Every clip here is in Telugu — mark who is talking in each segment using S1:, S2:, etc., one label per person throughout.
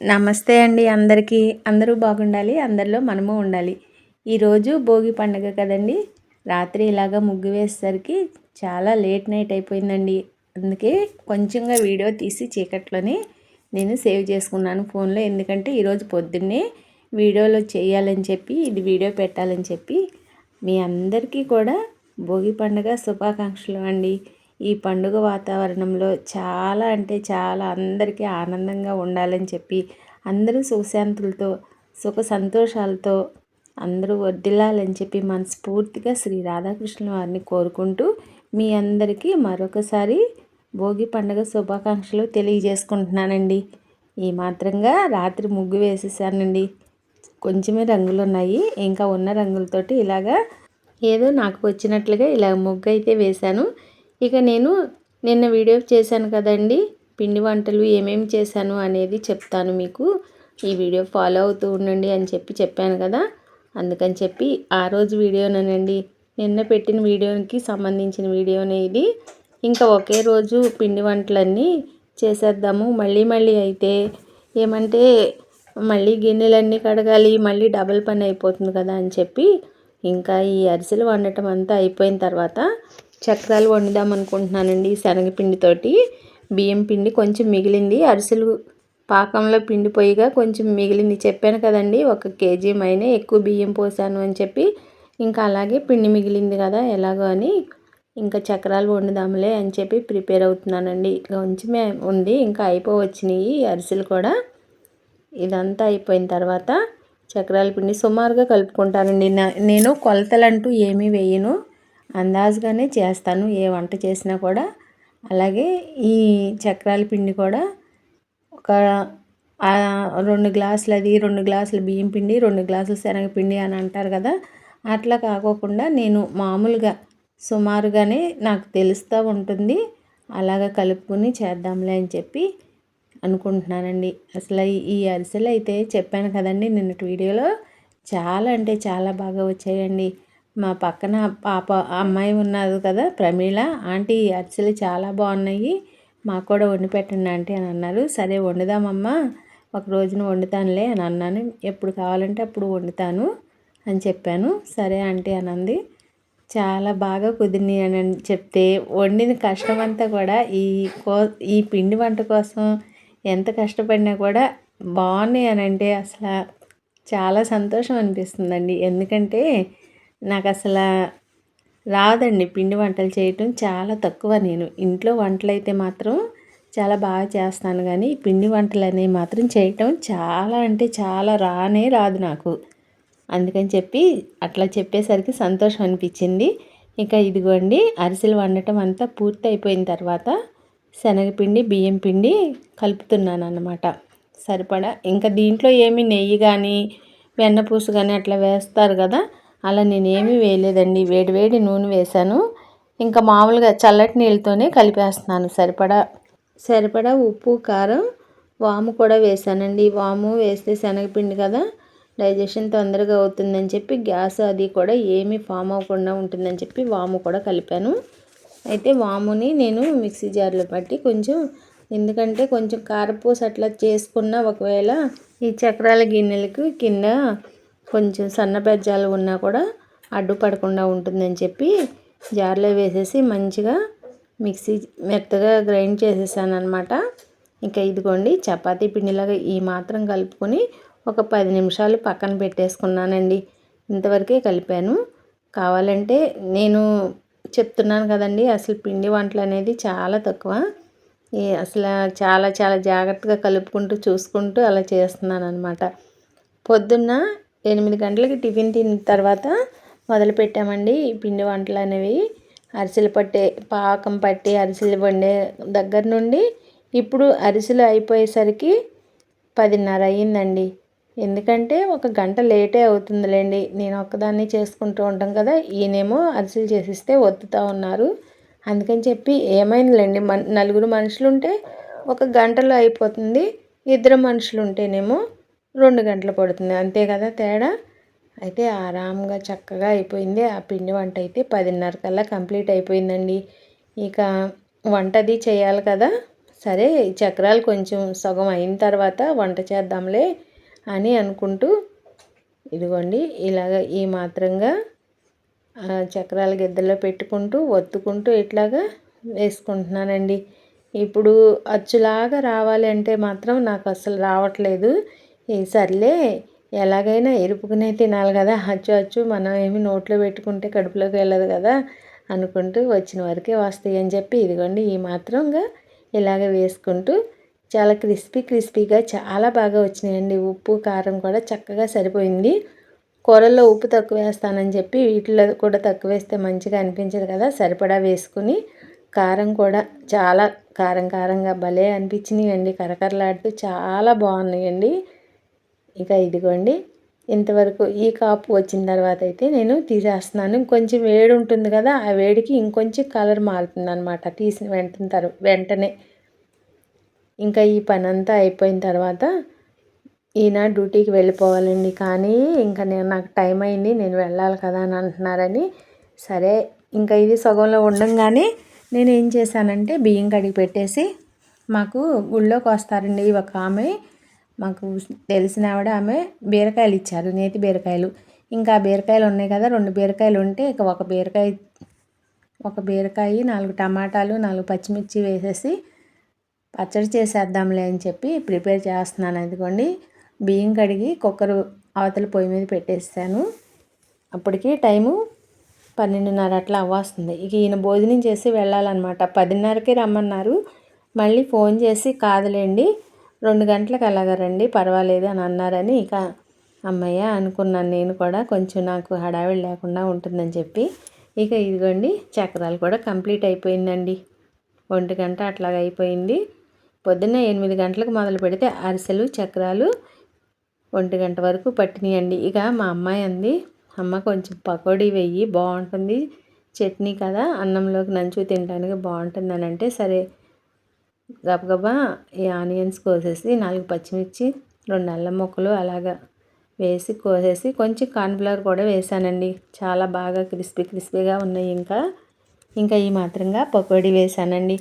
S1: నమస్తే అండి అందరికీ. అందరూ బాగుండాలి, అందరిలో మనము ఉండాలి. ఈరోజు భోగి పండుగ కదండి. రాత్రి ఇలాగ ముగ్గు వేసేసరికి చాలా లేట్ నైట్ అయిపోయిందండి. అందుకే కొంచెంగా వీడియో తీసి చీకట్లోనే నేను సేవ్ చేసుకున్నాను ఫోన్లో. ఎందుకంటే ఈరోజు పొద్దున్నే వీడియోలో చేయాలని చెప్పి, ఇది వీడియో పెట్టాలని చెప్పి మీ అందరికీ కూడా భోగి పండుగ శుభాకాంక్షలు అండి. ఈ పండుగ వాతావరణంలో చాలా అంటే చాలా అందరికీ ఆనందంగా ఉండాలని చెప్పి, అందరూ సుఖశాంతులతో సుఖ సంతోషాలతో అందరూ వర్ధిల్లాలని చెప్పి మనస్ఫూర్తిగా శ్రీ రాధాకృష్ణుల వారిని కోరుకుంటూ మీ అందరికీ మరొకసారి భోగి పండుగ శుభాకాంక్షలు తెలియజేసుకుంటున్నానండి. ఈ మాత్రంగా రాత్రి ముగ్గు వేసేసానండి. కొంచెమే రంగులు ఉన్నాయి, ఇంకా ఉన్న రంగులతోటి ఇలాగా ఏదో నాకు వచ్చినట్లుగా ఇలా ముగ్గు అయితే వేశాను. ఇక నేను నిన్న వీడియో చేశాను కదండి, పిండి వంటలు ఏమేమి చేశాను అనేది చెప్తాను మీకు. ఈ వీడియో ఫాలో అవుతూ ఉండండి అని చెప్పాను కదా, అందుకని చెప్పి ఆ రోజు వీడియోనేనండి, నిన్న పెట్టిన వీడియోకి సంబంధించిన వీడియోనే ఇది. ఇంకా ఒకే రోజు పిండి వంటలన్నీ చేసేద్దాము. మళ్ళీ అయితే ఏమంటే మళ్ళీ గిన్నెలన్నీ కడగాలి, మళ్ళీ డబల్ పని అయిపోతుంది కదా అని చెప్పి ఇంకా ఈ అరిసెలు వండటం అంతా అయిపోయిన తర్వాత చక్రాలు వండుదాం అనుకుంటున్నానండి. శనగపిండితోటి బియ్యం పిండి కొంచెం మిగిలింది, అరిసెలు పాకంలో పిండి పొయ్యిగా కొంచెం మిగిలింది. చెప్పాను కదండి 1 కేజీ మైనే ఎక్కువ బియ్యం పోసాను అని చెప్పి. ఇంకా అలాగే పిండి మిగిలింది కదా ఎలాగో అని ఇంకా చక్రాలు వండుదాంలే అని చెప్పి ప్రిపేర్ అవుతున్నానండి. కొంచెమే ఉంది, ఇంకా అయిపోవచ్చినాయి అరిసెలు కూడా. ఇదంతా అయిపోయిన తర్వాత చక్రాల పిండి సుమారుగా కలుపుకుంటానండి. నేను కొలతలంటూ ఏమీ వేయను, అందాజుగానే చేస్తాను ఏ వంట చేసినా కూడా. అలాగే ఈ చక్రాల పిండి కూడా ఒక 2 గ్లాసులు, అది 2 గ్లాసులు బియ్యం పిండి, 2 గ్లాసులు శనగపిండి అని అంటారు కదా, అట్లా కాకోకుండా నేను మామూలుగా సుమారుగానే నాకు తెలుస్తూ ఉంటుంది, అలాగ కలుపుకొని చేద్దాంలే అని చెప్పి అనుకుంటున్నానండి. అసలు ఈ అరిసెలు అయితే చెప్పాను కదండి నిన్నటి వీడియోలో, చాలా అంటే చాలా బాగా వచ్చాయండి. మా పక్కన పాప అమ్మాయి ఉన్నారు కదా ప్రమీల ఆంటీ, అరిసెలు చాలా బాగున్నాయి, మాకు కూడా వండి పెట్టండి ఆంటీ అని అన్నారు. సరే వండుదామమ్మా, ఒక రోజున వండుతానులే అని అన్నాను. ఎప్పుడు కావాలంటే అప్పుడు వండుతాను అని చెప్పాను. సరే ఆంటీ అని అంది. చాలా బాగా కుదిరినాయి అని చెప్తే వండిన కష్టమంతా కూడా ఈ పిండి వంట కోసం ఎంత కష్టపడినా కూడా బాగున్నాయి అని అంటే అసలు చాలా సంతోషం అనిపిస్తుందండి. ఎందుకంటే నాకు అసలు రాదండి పిండి వంటలు చేయటం, చాలా తక్కువ. నేను ఇంట్లో వంటలు అయితే మాత్రం చాలా బాగా చేస్తాను, కానీ పిండి వంటలు అనేవి మాత్రం చేయటం చాలా అంటే చాలా రాదు నాకు. అందుకని చెప్పి అట్లా చెప్పేసరికి సంతోషం అనిపించింది. ఇక ఇదిగోండి అరిసెలు వండటం అంతా పూర్తి అయిపోయిన తర్వాత శనగపిండి బియ్యం పిండి కలుపుతున్నాను అన్నమాట సరిపడా. ఇంకా దీంట్లో ఏమి నెయ్యి కానీ వెన్నపూస కానీ అట్లా వేస్తారు కదా, అలా నేనేమీ వేయలేదండి. వేడి నూనె వేశాను, ఇంకా మామూలుగా చల్లటి నీళ్ళతోనే కలిపేస్తున్నాను. సరిపడా ఉప్పు కారం వాము కూడా వేసానండి. వాము వేస్తే శనగపిండి కదా, డైజెషన్ తొందరగా అవుతుందని చెప్పి, గ్యాస్ అది కూడా ఏమీ ఫామ్ అవ్వకుండా ఉంటుందని చెప్పి వాము కూడా కలిపాను. అయితే వాముని నేను మిక్సీ జార్లో పట్టి కొంచెం, ఎందుకంటే కొంచెం కారపూస అట్లా చేసుకున్న ఒకవేళ ఈ చక్రాల గిన్నెలకు కింద కొంచెం సన్న బెజ్జాలు ఉన్నా కూడా అడ్డుపడకుండా ఉంటుందని చెప్పి జార్లో వేసేసి మంచిగా మిక్సీ మెత్తగా గ్రైండ్ చేసేసాను అనమాట. ఇంకా ఇదిగోండి చపాతీ పిండిలాగా ఈ మాత్రం కలుపుకొని ఒక 10 నిమిషాలు పక్కన పెట్టేసుకున్నానండి. ఇంతవరకే కలిపాను. కావాలంటే నేను చెప్తున్నాను కదండి, అసలు పిండి వంటలు అనేది చాలా తక్కువ. అసలు చాలా చాలా జాగ్రత్తగా కలుపుకుంటూ చూసుకుంటూ అలా చేస్తున్నాను అనమాట. పొద్దున్న 8 గంటలకి టిఫిన్ తిన్న తర్వాత మొదలుపెట్టామండి ఈ పిండి వంటలు అనేవి. అరిసెలు పాకం పట్టి అరిసెలు వండే దగ్గర నుండి ఇప్పుడు అరిసెలు అయిపోయేసరికి 10:30 అయ్యిందండి. ఎందుకంటే 1 గంట లేటే అవుతుందిలేండి, నేను ఒక్కదాన్ని చేసుకుంటూ ఉంటాం కదా, ఈయనేమో అరిసెలు చేసిస్తే ఒత్తుతూ ఉన్నారు. అందుకని చెప్పి ఏమైందిలేండి, నలుగురు మనుషులుంటే 1 గంటలో అయిపోతుంది, ఇద్దరు మనుషులు ఉంటేనేమో 2 గంటలు పడుతుంది, అంతే కదా తేడా. అయితే ఆరాంగా చక్కగా అయిపోయింది. ఆ పిండి వంట అయితే 10:30 కల్లా కంప్లీట్ అయిపోయిందండి. ఇక వంటది చేయాలి కదా, సరే చక్రాలు కొంచెం సగం అయిన తర్వాత వంట చేద్దాంలే అని అనుకుంటూ ఇదిగోండి ఇలాగ ఈ మాత్రంగా చక్రాల గిద్దల్లో పెట్టుకుంటూ ఒత్తుకుంటూ ఇట్లాగా వేసుకుంటున్నానండి. ఇప్పుడు అచ్చులాగా రావాలి అంటే మాత్రం నాకు అసలు రావట్లేదు. సర్లే ఎలాగైనా ఎరుపుకునే తినాలి కదా, అచ్చు అచ్చు మనం ఏమి నోట్లో పెట్టుకుంటే కడుపులోకి వెళ్ళదు కదా అనుకుంటూ వచ్చిన వరకే వస్తాయి అని చెప్పి ఇదిగోండి ఈ మాత్రంగా ఇలాగ వేసుకుంటూ చాలా క్రిస్పీగా చాలా బాగా వచ్చినాయండి. ఉప్పు కారం కూడా చక్కగా సరిపోయింది. కూరల్లో ఉప్పు తక్కువ వేస్తానని చెప్పి వీటిలో కూడా తక్కువ వేస్తే మంచిగా అనిపించదు కదా, సరిపడా వేసుకుని కారం కూడా చాలా కారంగా భలే అనిపించినాయండి. కరకరలాడుతూ చాలా బాగున్నాయండి. ఇక ఇదిగోండి ఇంతవరకు ఈ కాపు వచ్చిన తర్వాత అయితే నేను తీసేస్తున్నాను. ఇంకొంచెం వేడి ఉంటుంది కదా, ఆ వేడికి ఇంకొంచెం కలర్ మారుతుంది అనమాట తీసిన వెంటనే. ఇంకా ఈ పని అంతా అయిపోయిన తర్వాత ఈయన డ్యూటీకి వెళ్ళిపోవాలండి. కానీ ఇంకా నాకు టైం అయింది, నేను వెళ్ళాలి కదా అని అంటున్నారని సరే ఇంకా ఇది సగంలో ఉండంగానే నేను ఏం చేశానంటే బియ్యం కడిగి పెట్టేసి, మాకు గుళ్ళోకి వస్తారండి ఒక ఆమె, మాకు తెలిసిన ఆవిడ, ఆమె బీరకాయలు ఇచ్చారు, నేతి బీరకాయలు. ఇంకా బీరకాయలు ఉన్నాయి కదా, 2 బీరకాయలు ఉంటే ఇక ఒక బీరకాయ 4 టమాటాలు 4 పచ్చిమిర్చి వేసేసి పచ్చడి చేసేద్దాంలే అని చెప్పి ప్రిపేర్ చేస్తున్నాను. అదిగోండి బియ్యం కడిగి కుక్కరు అవతల పొయ్యి మీద పెట్టేసాను. అప్పటికి టైము 12:30 అట్లా అవ్వస్తుంది. ఇక ఈయన భోజనం చేసి వెళ్ళాలన్నమాట. 10:30కే రమ్మన్నారు. మళ్ళీ ఫోన్ చేసి కాదులేండి 2 గంటలకు అలాగ రండి పర్వాలేదు అని అన్నారని ఇక అమ్మయ్య అనుకున్నాను నేను కూడా, కొంచెం నాకు హడావిడి లేకుండా ఉంటుందని చెప్పి. ఇక ఇదిగోండి చక్రాలు కూడా కంప్లీట్ అయిపోయిందండి. 1 గంట అట్లాగ అయిపోయింది. పొద్దున్నే 8 గంటలకు మొదలు పెడితే అరిసెలు చక్రాలు 1 గంట వరకు పట్టినాయండి. ఇక మా అమ్మాయి అంది, అమ్మ కొంచెం పకోడీ వెయ్యి బాగుంటుంది, చట్నీ కదా అన్నంలోకి నంచు తినడానికి బాగుంటుంది అని అంటే సరే గబగబా ఈ ఆనియన్స్ కోసేసి 4 పచ్చిమిర్చి 2 అల్లం ముక్కలు అలాగా వేసి కోసేసి కొంచెం కార్న్ఫ్లవర్ కూడా వేసానండి. చాలా బాగా క్రిస్పీగా ఉన్నాయి. ఇంకా ఈ మాత్రంగా పకోడీ వేసానండి.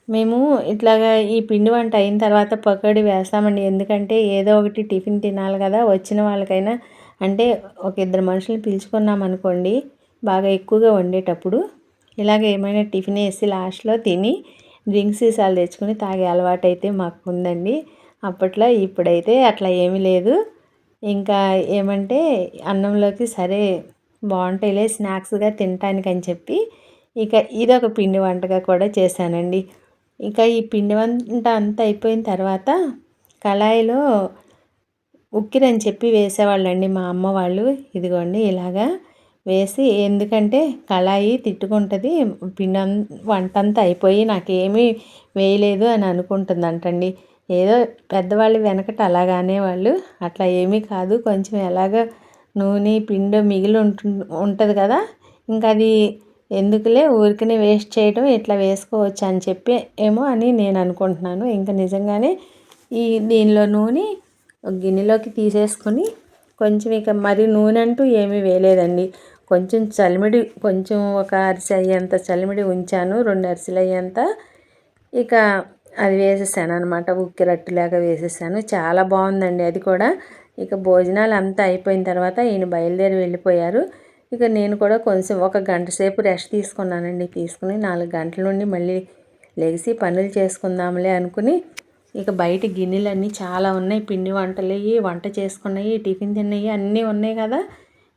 S1: మేము ఇట్లాగా ఈ పిండి వంట అయిన తర్వాత పకోడీ వేస్తామండి. ఎందుకంటే ఏదో ఒకటి టిఫిన్ తినాలి కదా, వచ్చిన వాళ్ళకైనా అంటే ఒక 2 మనుషులు పిలుచుకున్నాం అనుకోండి, బాగా ఎక్కువగా వండేటప్పుడు ఇలాగ ఏమైనా టిఫిన్ వేసి లాస్ట్లో తిని డ్రింక్స్ సీసాలు తెచ్చుకొని తాగే అలవాటు అయితే మాకు ఉందండి అప్పట్లో. ఇప్పుడైతే అట్లా ఏమీ లేదు. ఇంకా ఏమంటే అన్నంలోకి సరే బాగుంటాయిలే స్నాక్స్గా తినటానికి అని చెప్పి ఇక ఇదొక పిండి వంటగా కూడా చేశానండి. ఇక ఈ పిండి వంట అంతా అయిపోయిన తర్వాత కళాయిలో ఉక్కిరని చెప్పి వేసేవాళ్ళండి మా అమ్మ వాళ్ళు. ఇదిగోండి ఇలాగా వేసి, ఎందుకంటే కళాయి తిట్టుకుంటుంది, వంట అంతా అయిపోయి నాకేమీ వేయలేదు అని అనుకుంటుందంటండి. ఏదో పెద్దవాళ్ళు వెనకట అలాగానే వాళ్ళు, అట్లా ఏమీ కాదు, కొంచెం ఎలాగ నూనె పిండి మిగిలి ఉంటుంది కదా, ఇంకా అది ఎందుకులే ఊరికనే వేస్ట్ చేయడం, ఇట్లా వేసుకోవచ్చు అని చెప్పి ఏమో అని నేను అనుకుంటున్నాను. ఇంకా నిజంగానే దీనిలో నూనె గిన్నెలోకి తీసేసుకొని కొంచెం ఇక మరి నూనె అంటూ ఏమీ వేయలేదండి. కొంచెం చలిమిడి, కొంచెం ఒక అరిసె అయ్యేంత చలిమిడి ఉంచాను, 2 అరిసెలు అయ్యేంత. ఇక అది వేసేసాను అనమాట, ఉక్కిరట్టులాగా వేసేసాను. చాలా బాగుందండి అది కూడా. ఇక భోజనాలు అంతా అయిపోయిన తర్వాత ఈయన బయలుదేరి వెళ్ళిపోయారు. ఇక నేను కూడా కొంచెం 1 గంట సేపు రెస్ట్ తీసుకున్నానండి. తీసుకుని 4 గంటల నుండి మళ్ళీ లెగిసి పనులు చేసుకుందాంలే అనుకుని ఇక బయట గిన్నెలన్నీ చాలా ఉన్నాయి, పిండి వంటలు వంట చేసుకున్నాయి, టిఫిన్ తిన్నాయి అన్నీ ఉన్నాయి కదా.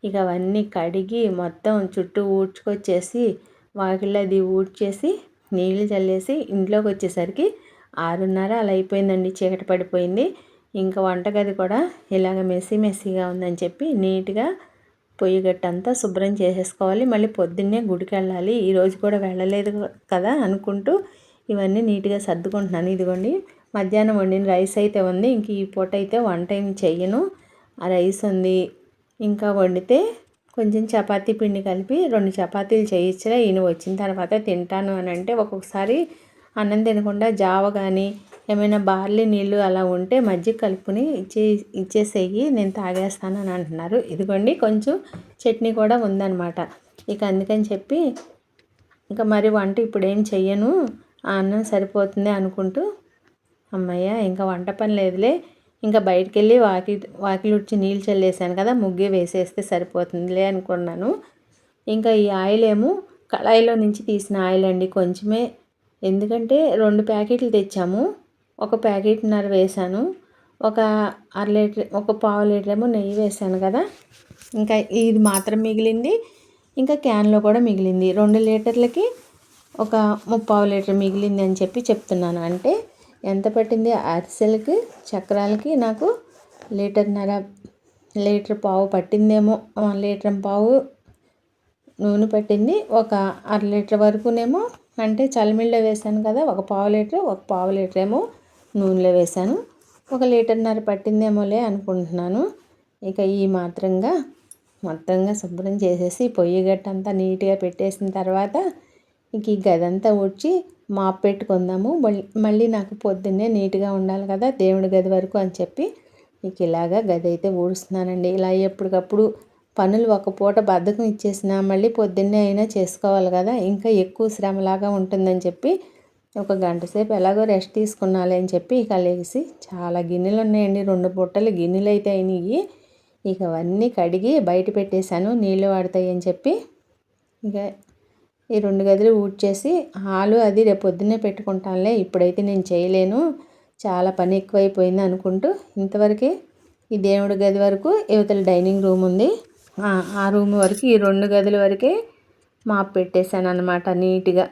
S1: ఇక అవన్నీ కడిగి మొత్తం చుట్టూ ఊడ్చుకొచ్చేసి వాకిళ్ళు అది ఊడ్చేసి నీళ్ళు చల్లేసి ఇంట్లోకి వచ్చేసరికి 6:30 అలా అయిపోయిందండి, చీకటి పడిపోయింది. ఇంకా వంటగది కూడా ఇలాగ మెస్సీగా ఉందని చెప్పి నీట్గా పొయ్యి గట్టంతా శుభ్రం చేసేసుకోవాలి. మళ్ళీ పొద్దున్నే గుడికి వెళ్ళాలి, ఈరోజు కూడా వెళ్ళలేదు కదా అనుకుంటూ ఇవన్నీ నీట్గా సర్దుకుంటున్నాను. ఇదిగోండి మధ్యాహ్నం వండిన రైస్ అయితే ఉంది. ఇంక ఈ పూట అయితే వంట ఏమి చెయ్యను, ఆ రైస్ ఉంది. ఇంకా వండితే కొంచెం చపాతీ పిండి కలిపి 2 చపాతీలు చేయొచ్చులే, ఈయన వచ్చిన తర్వాత తింటాను అని అంటే, ఒక్కొక్కసారి అన్నం తినకుండా జావ కానీ ఏమైనా బార్లీ నీళ్ళు అలా ఉంటే మజ్జిగ కలుపుకొని ఇచ్చేసేయి, నేను తాగేస్తాను అని అంటున్నారు. ఇదిగోండి కొంచెం చట్నీ కూడా ఉందన్నమాట. ఇక అందుకని చెప్పి ఇంకా మరి వంట ఇప్పుడు ఏం చెయ్యను, ఆ అన్నం సరిపోతుంది అనుకుంటూ అమ్మయ్య ఇంకా వంట పని లేదులే, ఇంకా బయటికి వెళ్ళి వాకిలి ఉడిచి నీళ్ళు చల్లేసాను కదా, ముగ్గే వేసేస్తే సరిపోతుందిలే అనుకున్నాను. ఇంకా ఈ ఆయిల్ ఏమో కళాయిలో నుంచి తీసిన ఆయిల్ అండి, కొంచెమే. ఎందుకంటే 2 ప్యాకెట్లు తెచ్చాము, 1 ప్యాకెట్‌న్నర వేసాను. ఒక అర లీటర్, ఒక పావు లీటర్ ఏమో నెయ్యి వేసాను కదా, ఇంకా ఇది మాత్రం మిగిలింది. ఇంకా క్యాన్లో కూడా మిగిలింది. 2 లీటర్లకి ఒక 3/4 లీటర్ మిగిలింది అని చెప్తున్నాను. అంటే ఎంత పట్టింది అరిసెలకి, చక్రాలకి నాకు లీటర్ పావు పట్టిందేమో. లీటర్ పావు నూనె పట్టింది. ఒక అర లీటర్ వరకునేమో అంటే చల్లనీళ్ళలో వేసాను కదా, ఒక పావు లీటర్ ఏమో నూనెలో వేసాను. 1 లీటర్‌న్నర పట్టిందేమోలే అనుకుంటున్నాను. ఇక ఈ మాత్రంగా మొత్తంగా శుభ్రం చేసేసి పొయ్యి గట్టంతా నీట్గా పెట్టేసిన తర్వాత ఇంక ఈ గదంతా ఊడ్చి మాప్ పెట్టుకుందాము. మళ్ళీ నాకు పొద్దున్నే నీట్గా ఉండాలి కదా దేవుడి గది వరకు అని చెప్పి ఇక ఇలాగా గది అయితే ఊడుస్తున్నానండి. ఇలా ఎప్పటికప్పుడు పనులు ఒక పూట బద్ధకం ఇచ్చేసినా మళ్ళీ పొద్దున్నే అయినా చేసుకోవాలి కదా, ఇంకా ఎక్కువ శ్రమలాగా ఉంటుందని చెప్పి ఒక గంట సేపు ఎలాగో రెస్ట్ తీసుకున్నాలే అని చెప్పి ఇక లేచి చాలా గిన్నెలు ఉన్నాయండి, 2 బుట్టలు గిన్నెలు అయితే అయినాయి. ఇక అవన్నీ కడిగి బయట పెట్టేశాను, నీళ్ళు వాడతాయి అని చెప్పి. ఇక ఈ 2 గదులు ఊడ్చేసి హాలు అది రేపు పొద్దున్నే పెట్టుకుంటానులే, ఇప్పుడైతే నేను చేయలేను, చాలా పని ఎక్కువైపోయింది అనుకుంటూ ఇంతవరకే ఈ దేవుడి గది వరకు యువతల డైనింగ్ రూమ్ ఉంది, ఆ రూమ్ వరకు ఈ 2 గదుల వరకే మాప్ పెట్టేశాను అనమాట. నీట్గా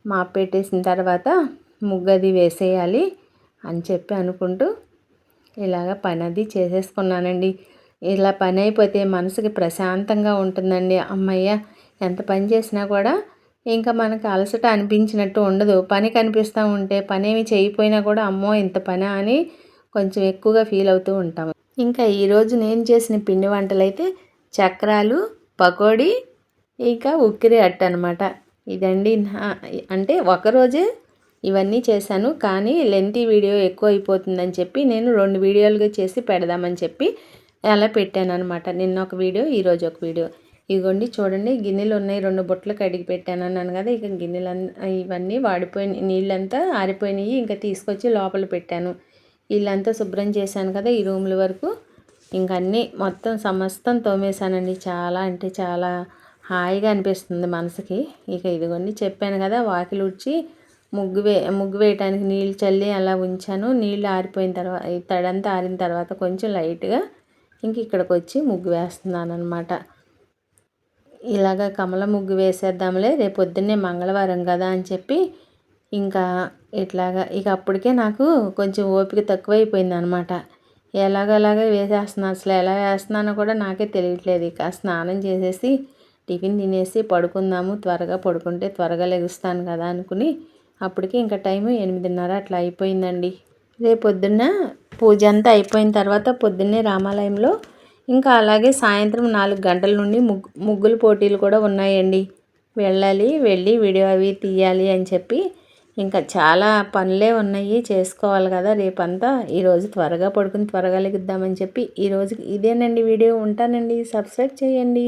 S1: మాప్ పెట్టేసిన తర్వాత ముగ్గది వేసేయాలి అని చెప్పి అనుకుంటూ ఇలాగ పని అది చేసేసుకున్నానండి. ఇలా పని అయిపోతే మనసుకి ప్రశాంతంగా ఉంటుందండి. అమ్మయ్య, ఎంత పని చేసినా కూడా ఇంకా మనకు అలసట అనిపించినట్టు ఉండదు. పని కనిపిస్తూ ఉంటే పనేమి చేయకపోయినా కూడా అమ్మో ఇంత పనా అని కొంచెం ఎక్కువగా ఫీల్ అవుతూ ఉంటాము. ఇంకా ఈరోజు నేను చేసిన పిండి వంటలైతే చక్రాలు, పకోడీ, ఇంకా ఉక్కిరి అట్టు అనమాట. ఇదండి అంటే ఒకరోజే ఇవన్నీ చేశాను, కానీ లెంతీ వీడియో ఎక్కువ అయిపోతుందని చెప్పి నేను 2 వీడియోలుగా చేసి పెడదామని చెప్పి అలా పెట్టాను అనమాట. నిన్న ఒక వీడియో, ఈరోజు ఒక వీడియో. ఇదిగోండి చూడండి, గిన్నెలు ఉన్నాయి, 2 బుట్టలు కడిగి పెట్టాను అన్నాను కదా. ఇక ఇవన్నీ వాడిపోయినాయి, నీళ్ళంతా ఆరిపోయినాయి. ఇంకా తీసుకొచ్చి లోపల పెట్టాను. ఇల్లంతా శుభ్రం చేశాను కదా ఈ రూముల వరకు. ఇంక అన్నీ మొత్తం సమస్తం తోమేశానండి. చాలా అంటే చాలా హాయిగా అనిపిస్తుంది మనసుకి. ఇక ఇదిగోండి చెప్పాను కదా, వాకిలి ఊడ్చి ముగ్గు వేయటానికి నీళ్ళు చల్లి అలా ఉంచాను. నీళ్ళు ఆరిపోయిన తర్వాత, తడంతా ఆరిన తర్వాత కొంచెం లైట్గా ఇంక ఇక్కడికి వచ్చి ముగ్గు వేస్తున్నాను అనమాట. ఇలాగ కమల ముగ్గు వేసేద్దాంలే, రేపు పొద్దున్నే మంగళవారం కదా అని చెప్పి ఇంకా ఇట్లాగా ఇక అప్పటికే నాకు కొంచెం ఓపిక తక్కువైపోయింది అనమాట. ఎలాగలాగా వేసేస్తున్నాను, అసలు ఎలా వేస్తున్నానో కూడా నాకే తెలియట్లేదు. ఇక స్నానం చేసేసి టిఫిన్ తినేసి పడుకుందాము, త్వరగా పడుకుంటే త్వరగా లెగుస్తాను కదా అనుకుని అప్పటికి ఇంకా టైము 8:30 అట్లా అయిపోయిందండి. రేపు పొద్దున్న పూజ అంతా అయిపోయిన తర్వాత పొద్దున్నే రామాలయంలో ఇంకా అలాగే సాయంత్రం 4 గంటల నుండి ముగ్గుల పోటీలు కూడా ఉన్నాయండి. వెళ్ళి వీడియో అవి తీయాలి అని చెప్పి ఇంకా చాలా పనులే ఉన్నాయి, చేసుకోవాలి కదా రేపంతా. ఈరోజు త్వరగా పడుకుని త్వరగా లెగుద్దామని చెప్పి ఈరోజుకి ఇదేనండి వీడియో. ఉంటానండి, సబ్స్క్రైబ్ చేయండి.